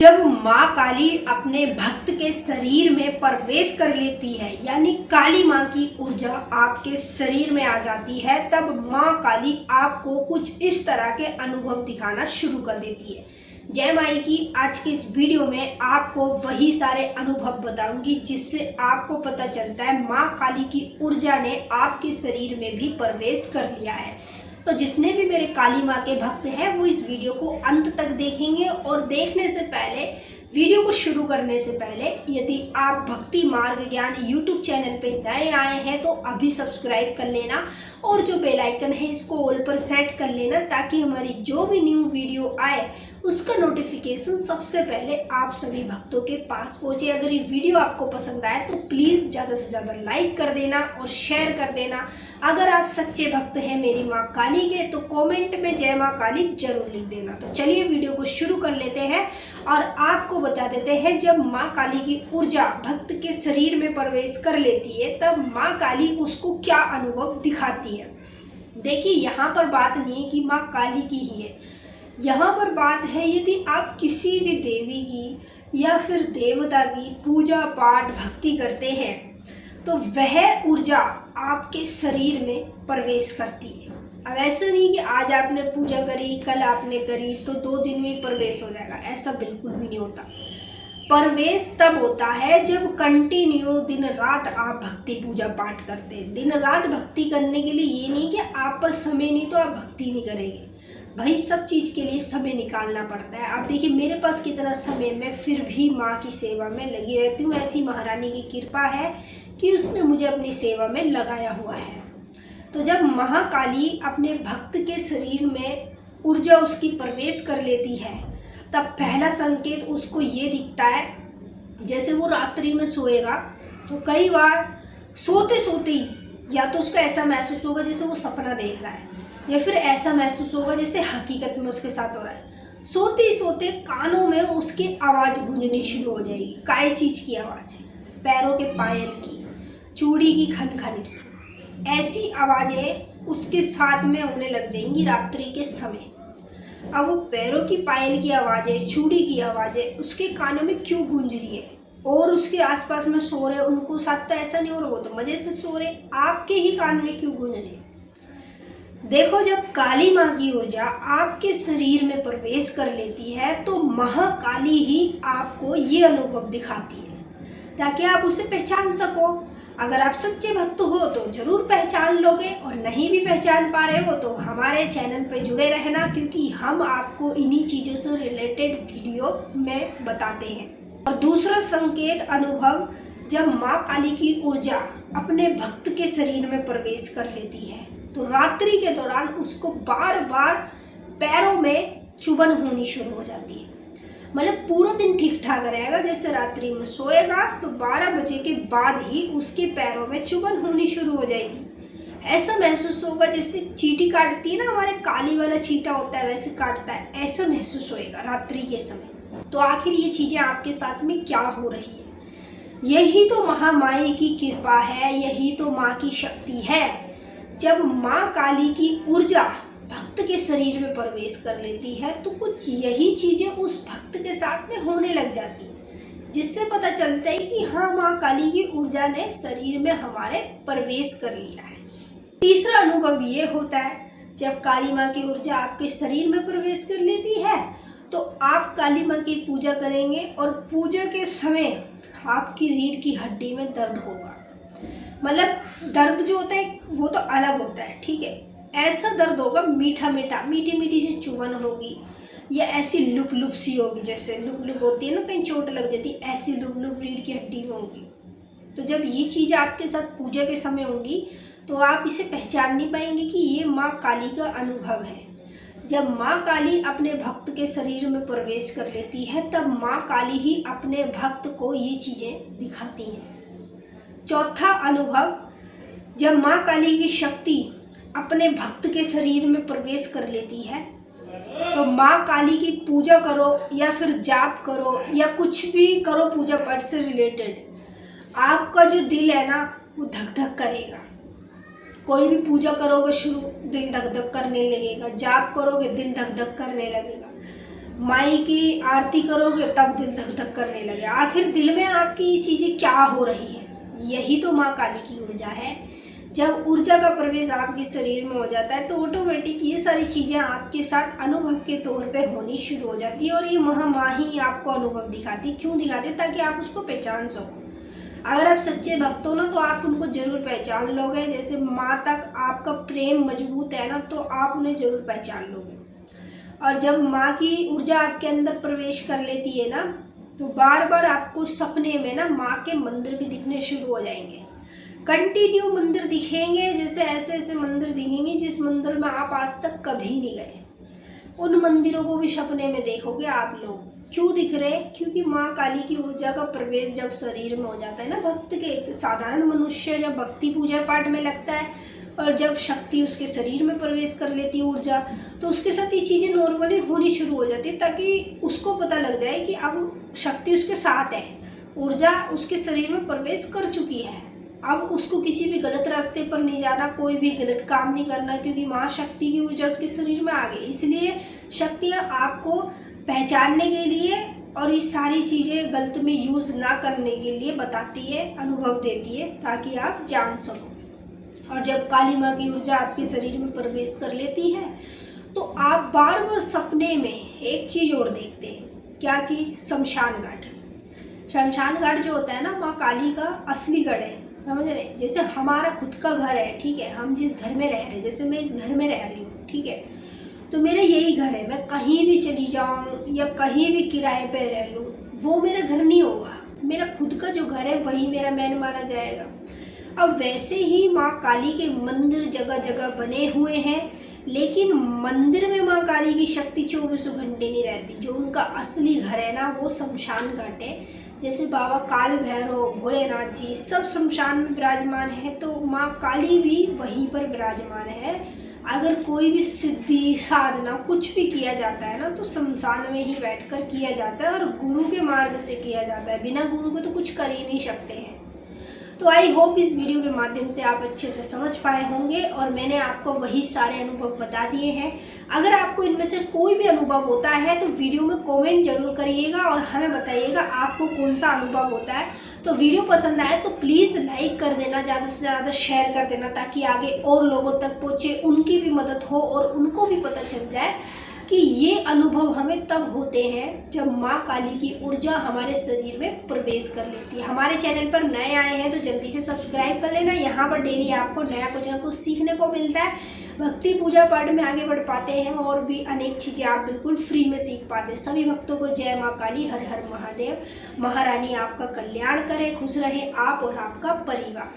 जब माँ काली अपने भक्त के शरीर में प्रवेश कर लेती है, यानी काली माँ की ऊर्जा आपके शरीर में आ जाती है, तब माँ काली आपको कुछ इस तरह के अनुभव दिखाना शुरू कर देती है। जय माई की आज के इस वीडियो में आपको वही सारे अनुभव बताऊंगी जिससे आपको पता चलता है माँ काली की ऊर्जा ने आपके शरीर में भी प्रवेश कर लिया है। तो जितने भी मेरे काली माँ के भक्त हैं वो इस वीडियो को अंत तक देखेंगे। और देखने से पहले, वीडियो को शुरू करने से पहले, यदि आप भक्ति मार्ग ज्ञान यूट्यूब चैनल पे नए आए हैं तो अभी सब्सक्राइब कर लेना और जो बेल आइकन है इसको ऑल पर सेट कर लेना, ताकि हमारी जो भी न्यू वीडियो आए उसका नोटिफिकेशन सबसे पहले आप सभी भक्तों के पास पहुँचे। अगर ये वीडियो आपको पसंद आए तो प्लीज़ ज़्यादा से ज़्यादा लाइक कर देना और शेयर कर देना। अगर आप सच्चे भक्त हैं मेरी माँ काली के तो कमेंट में जय माँ काली जरूर लिख देना। तो चलिए वीडियो को शुरू कर लेते हैं और आपको बता देते हैं जब माँ काली की ऊर्जा भक्त के शरीर में प्रवेश कर लेती है तब माँ काली उसको क्या अनुभव दिखाती है। देखिए, यहाँ पर बात नहीं है कि माँ काली की ही है, यहाँ पर बात है यदि आप किसी भी देवी की या फिर देवता की पूजा पाठ भक्ति करते हैं तो वह ऊर्जा आपके शरीर में प्रवेश करती है। अब ऐसा नहीं कि आज आपने पूजा करी, कल आपने करी तो 2 दिन में प्रवेश हो जाएगा, ऐसा बिल्कुल भी नहीं होता। प्रवेश तब होता है जब कंटिन्यू दिन रात आप भक्ति पूजा पाठ करते हैं। दिन रात भक्ति करने के लिए ये नहीं कि आप पर समय नहीं तो आप भक्ति नहीं करेंगे, भाई सब चीज़ के लिए समय निकालना पड़ता है। आप देखिए मेरे पास कितना समय, मैं फिर भी माँ की सेवा में लगी रहती हूँ। ऐसी महारानी की कृपा है कि उसने मुझे अपनी सेवा में लगाया हुआ है। तो जब महाकाली अपने भक्त के शरीर में ऊर्जा उसकी प्रवेश कर लेती है तब पहला संकेत उसको ये दिखता है, जैसे वो रात्रि में सोएगा तो कई बार सोते सोते ही या तो उसको ऐसा महसूस होगा जैसे वो सपना देख रहा है, या फिर ऐसा महसूस होगा जैसे हकीकत में उसके साथ हो रहा है। सोते ही सोते कानों में उसकी आवाज़ गूंजनी शुरू हो जाएगी। काय चीज़ की आवाज़ है? पैरों के पायल की, चूड़ी की खन खन की, ऐसी आवाज़ें उसके साथ में होने लग जाएंगी रात्रि के समय। अब वो पैरों की पायल की आवाज़ें, चूड़ी की आवाज़ें उसके कानों में क्यों गूंज रही है और उसके आसपास में सो रहे उनको साथ तो ऐसा नहीं हो रहा, वो तो मज़े से सो रहे, आपके ही कान में क्यों गूंज रही? देखो, जब काली माँ की ऊर्जा आपके शरीर में प्रवेश कर लेती है तो महाकाली ही आपको ये अनुभव दिखाती है ताकि आप उसे पहचान सको। अगर आप सच्चे भक्त हो तो ज़रूर पहचान लोगे, और नहीं भी पहचान पा रहे हो तो हमारे चैनल पर जुड़े रहना, क्योंकि हम आपको इन्हीं चीज़ों से रिलेटेड वीडियो में बताते हैं। और दूसरा संकेत अनुभव, जब माँ काली की ऊर्जा अपने भक्त के शरीर में प्रवेश कर लेती है तो रात्रि के दौरान उसको बार बार पैरों में चुभन होनी शुरू हो जाती है। मतलब पूरा दिन ठीक ठाक रहेगा, जैसे रात्रि में सोएगा तो 12 बजे के बाद ही उसके पैरों में चुभन होनी शुरू हो जाएगी। ऐसा महसूस होगा जैसे चींटी काटती है ना, हमारे काली वाला चींटा होता है वैसे काटता है, ऐसा महसूस होएगा रात्रि के समय। तो आखिर ये चीज़ें आपके साथ में क्या हो रही है? यही तो महामाई की कृपा है, यही तो माँ की शक्ति है। जब माँ काली की ऊर्जा भक्त के शरीर में प्रवेश कर लेती है तो कुछ यही चीज़ें उस भक्त के साथ में होने लग जाती हैं, जिससे पता चलता है कि हाँ, माँ काली की ऊर्जा ने शरीर में हमारे प्रवेश कर लिया है। तीसरा अनुभव ये होता है, जब काली माँ की ऊर्जा आपके शरीर में प्रवेश कर लेती है तो आप काली माँ की पूजा करेंगे और पूजा के समय आपकी रीढ़ की हड्डी में दर्द होगा। मतलब दर्द जो होता है वो तो अलग होता है, ठीक है, ऐसा दर्द होगा मीठा मीठा, मीठी मीठी सी चुभन होगी, या ऐसी लुप लुप सी होगी, जैसे लुप लुप होती है ना कहीं चोट लग जाती है, ऐसी लुप लुप रीढ़ की हड्डी में होगी। तो जब ये चीज़ आपके साथ पूजा के समय होंगी तो आप इसे पहचान नहीं पाएंगे कि ये माँ काली का अनुभव है। जब माँ काली अपने भक्त के शरीर में प्रवेश कर लेती है तब माँ काली ही अपने भक्त को ये चीज़ें दिखाती हैं। चौथा अनुभव, जब माँ काली की शक्ति अपने भक्त के शरीर में प्रवेश कर लेती है तो माँ काली की पूजा करो या फिर जाप करो या कुछ भी करो पूजा पाठ से रिलेटेड, आपका जो दिल है ना वो धक धक करेगा। कोई भी पूजा करोगे शुरू, दिल धक धक करने लगेगा, जाप करोगे दिल धक धक करने लगेगा। माई की आरती करोगे तब दिल धक धक करने लगे। आखिर दिल में आपकी ये चीज़ें क्या हो रही है? यही तो माँ काली की ऊर्जा है। जब ऊर्जा का प्रवेश आपके शरीर में हो जाता है तो ऑटोमेटिक ये सारी चीज़ें आपके साथ अनुभव के तौर पे होनी शुरू हो जाती है और ये माँ ही आपको अनुभव दिखाती। क्यों दिखाती? ताकि आप उसको पहचान सको। अगर आप सच्चे भक्त हो ना तो आप उनको जरूर पहचान लोगे। जैसे माँ तक आपका प्रेम मजबूत है ना तो आप उन्हें जरूर पहचान लोगे। और जब माँ की ऊर्जा आपके अंदर प्रवेश कर लेती है ना तो बार बार आपको सपने में ना माँ के मंदिर भी दिखने शुरू हो जाएंगे। कंटिन्यू मंदिर दिखेंगे, जैसे ऐसे ऐसे मंदिर दिखेंगे जिस मंदिर में आप आज तक कभी नहीं गए। उन मंदिरों को भी सपने में देखोगे आप लोग। क्यों दिख रहे? क्योंकि माँ काली की ऊर्जा का प्रवेश जब शरीर में हो जाता है ना भक्त के, साधारण मनुष्य जब भक्ति पूजा पाठ में लगता है और जब शक्ति उसके शरीर में प्रवेश कर लेती है ऊर्जा, तो उसके साथ ये चीज़ें नॉर्मली होनी शुरू हो जाती है ताकि उसको पता लग जाए कि अब शक्ति उसके साथ है, ऊर्जा उसके शरीर में प्रवेश कर चुकी है। अब उसको किसी भी गलत रास्ते पर नहीं जाना, कोई भी गलत काम नहीं करना, क्योंकि महाशक्ति की ऊर्जा उसके शरीर में आ गई। इसलिए शक्तियाँ आपको पहचानने के लिए और ये सारी चीज़ें गलत में यूज़ ना करने के लिए बताती है, अनुभव देती है ताकि आप जान सको। और जब काली माँ की ऊर्जा आपके शरीर में प्रवेश कर लेती है तो आप बार बार सपने में एक चीज़ और देखते हैं। क्या चीज़? शमशान घाट। शमशान घाट जो होता है ना माँ काली का असली गढ़ है, समझ रहे? जैसे हमारा खुद का घर है, ठीक है, हम जिस घर में रह रहे हैं, जैसे मैं इस घर में रह रही हूँ, ठीक है, तो मेरा यही घर है। मैं कहीं भी चली जाऊँ या कहीं भी किराए पे रह लूँ, वो मेरा घर नहीं होगा। मेरा खुद का जो घर है वही मेरा मैन माना जाएगा। अब वैसे ही माँ काली के मंदिर जगह जगह बने हुए हैं, लेकिन मंदिर में माँ काली की शक्ति 24 घंटे नहीं रहती। जो उनका असली घर है ना वो शमशान घाट है। जैसे बाबा काल भैरव, भोलेनाथ जी सब शमशान में विराजमान है, तो माँ काली भी वहीं पर विराजमान है। अगर कोई भी सिद्धि साधना कुछ भी किया जाता है ना तो शमशान में ही बैठकर किया जाता है और गुरु के मार्ग से किया जाता है। बिना गुरु के तो कुछ कर ही नहीं सकते हैं। तो आई होप इस वीडियो के माध्यम से आप अच्छे से समझ पाए होंगे और मैंने आपको वही सारे अनुभव बता दिए हैं। अगर आपको इनमें से कोई भी अनुभव होता है तो वीडियो में कमेंट जरूर करिएगा और हमें बताइएगा आपको कौन सा अनुभव होता है। तो वीडियो पसंद आए तो प्लीज़ लाइक कर देना, ज़्यादा से ज़्यादा शेयर कर देना ताकि आगे और लोगों तक पहुँचे, उनकी भी मदद हो और उनको भी पता चल जाए कि ये अनुभव हमें तब होते हैं जब माँ काली की ऊर्जा हमारे शरीर में प्रवेश कर लेती है। हमारे चैनल पर नए आए हैं तो जल्दी से सब्सक्राइब कर लेना। यहाँ पर डेली आपको नया कुछ ना कुछ सीखने को मिलता है। भक्ति पूजा पाठ में आगे बढ़ पाते हैं और भी अनेक चीज़ें आप बिल्कुल फ्री में सीख पाते हैं। सभी भक्तों को जय माँ काली, हर हर महादेव। महारानी आपका कल्याण करे, खुश रहे आप और आपका परिवार।